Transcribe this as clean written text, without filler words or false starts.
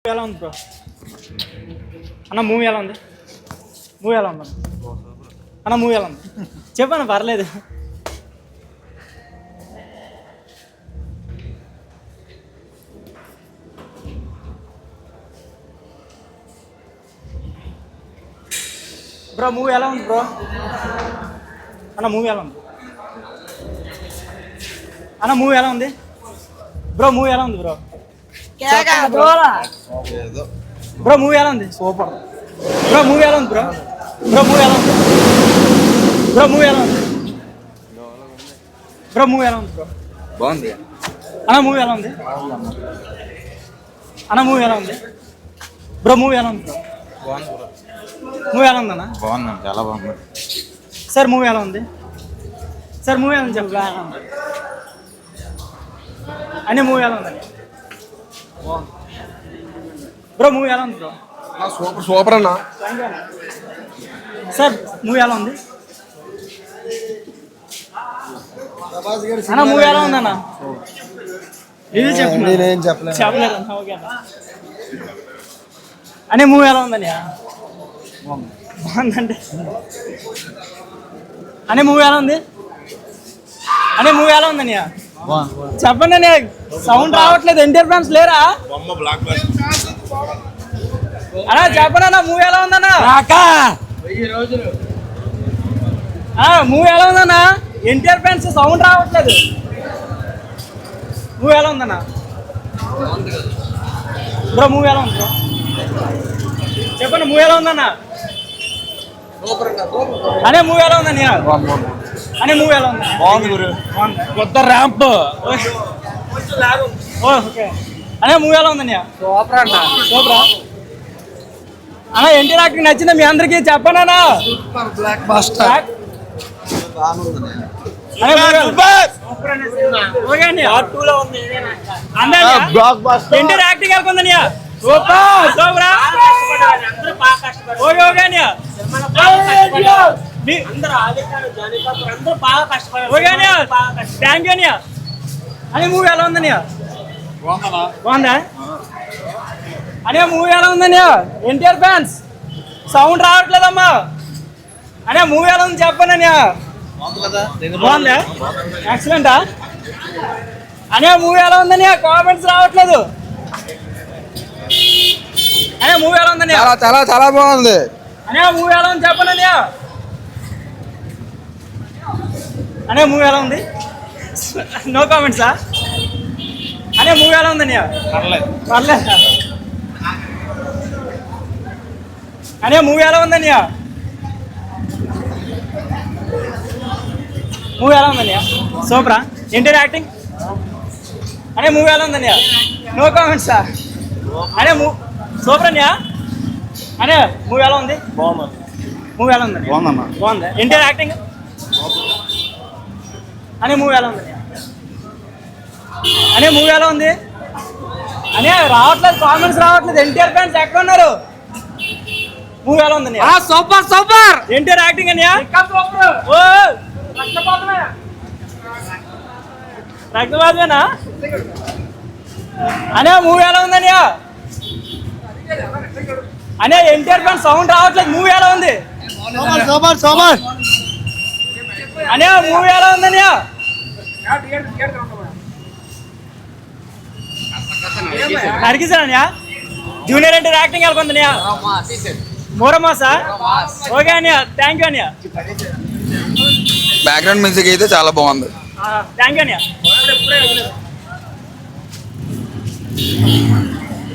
ఎలా ఉంది బ్రో అన్న మూవీ ఎలా ఉంది మూవీ ఎలా ఉంది అన్న మూవీ ఎలా ఉంది చెప్పన్న పర్లేదు బ్రో మూవీ ఎలా ఉంది బ్రో అన్న మూవీ ఎలా ఉంది అన్న మూవీ ఎలా ఉంది బ్రో మూవీ ఎలా ఉంది బ్రో బ్రో మూవీ ఎలా ఉంది సూపర్ బ్రో మూవీ ఎలా ఉంది బ్రో బ్రో మూవీ ఎలా ఉంది బ్రో మూవీ ఎలా ఉంది బ్రో మూవీ ఎలా ఉంది బ్రో బాగుంది అన్న మూవీ ఎలా ఉంది అన్న మూవీ ఎలా ఉంది బ్రో మూవీ ఎలా ఉంది బ్రో మూవీ ఎలా ఉంది అన్న బాగుంది చాలా బాగుంది సార్ మూవీ ఎలా ఉంది సార్ మూవీ ఎలా ఉంది చెప్పా అన్నీ మూవీ ఎలా ఉందండి బ్రో మూవీ ఎలా ఉంది బ్రో సూపర్ సూపర్ అన్న సార్ మూవీ ఎలా ఉంది అన్న మూవీ ఎలా ఉంది అన్న ఇది చెప్పలేదు అన్న ఓకే అన్న అనే మూవీ ఎలా ఉందని బాగుందండి అనే మూవీ ఎలా ఉంది అనే మూవీ ఎలా ఉందని చెప్పండి అనే సౌండ్ రావట్లేదు ఎన్టీఆర్ ఫ్యాన్స్ లేరా అన్నా చెప్పండి అన్న మూవీ ఎలా ఉందన్నా మూవీ ఎలా ఉందన్నా ఎన్టీఆర్ ఫ్యాన్స్ సౌండ్ రావట్లేదు మూవీ ఎలా ఉందన్నా బ్రో మూవీ ఎలా ఉంది బ్రో చెప్పండి మూవీ ఎలా ఉందన్నా అనే మూవీ ఎలా ఉందని అనే మూవీ ఎలా ఉంది బాగుంది గురు కొత్త ర్యాంప్ ఓకే అనే మూవీ ఎలా ఉందని సూపర్ అన్న సూపరా అన్న ఎన్టీఆర్ యాక్టింగ్ నచ్చిందా మీ అందరికి చెప్పండి అన్న బ్లాక్ బాస్టర్ ఎన్టీఆర్ యాక్టింగ్ ఎలా ఉందని సూపర్ సూపరా ఓకే ఓకే అన్నయ్య థ్యాంక్ యూ అన్నయ్య అనే మూవీ ఎలా ఉందన్నయ్య బాగుందా అనే మూవీ ఎలా ఉందన్నయ్య ఎన్టీఆర్ ఫ్యాన్స్ సౌండ్ రావట్లేదమ్మా అనే మూవీ ఎలా ఉంది చెప్పండి అన్నయ్య బాగుందా ఎక్సలెంటా అనే మూవీ ఎలా ఉందన్నయ్య కామెంట్స్ రావట్లేదు అనే మూవీ ఎలా ఉందన్నయ్య చాలా చాలా చాలా బాగుంది అనే మూవీ ఎలా ఉంది చెప్పండి అన్నయ్య అనే మూవీ ఎలా ఉంది నో కామెంట్సా అనే మూవీ ఎలా ఉందన్నయ్య పర్లేదు అనే మూవీ ఎలా ఉందన్నయ్య మూవీ ఎలా ఉందన్నయ్య సూపరా ఎన్టీఆర్ యాక్టింగ్ అనే మూవీ ఎలా ఉందన్నయ్య నో కామెంట్సా అనే సూపర్ అన్నయ్య అనే మూవీ ఎలా ఉంది బాగుంది మూవీ ఎలా ఉంది బాగుందమ్మా బాగుంది ఎన్టీఆర్ యాక్టింగ్ అనే మూవీ ఎలా ఉంది అనే మూవీ ఎలా ఉంది అనే రావట్లేదు కామెంట్స్ రావట్లేదు ఎన్టీఆర్ ఫ్యాన్స్ ఎక్కడ ఉన్నారు మూవీ ఎలా ఉంది సూపర్ సూపర్ ఎన్టీఆర్ యాక్టింగ్ అన్నయ్య ఓ రక్తపాతమేనా అనే మూవీ ఎలా ఉంది అన్నయ్య అనే ఎన్టీఆర్ ఫ్యాన్స్ సౌండ్ రావట్లేదు మూవీ ఎలా ఉంది సూపర్ సూపర్ అనే మూవీ ఎలా ఉందన్నయ్య నరికిసానయ్య జూనియర్ ఎన్టీఆర్ యాక్టింగ్ ఎలా ఉందన్నయ్య మోరమాసా ఓకే అన్నయ్య థ్యాంక్ యూ అన్నయ్య బ్యాక్గ్రౌండ్ మ్యూజిక్ అయితే చాలా బాగుంది థ్యాంక్ యూ అన్నయ్య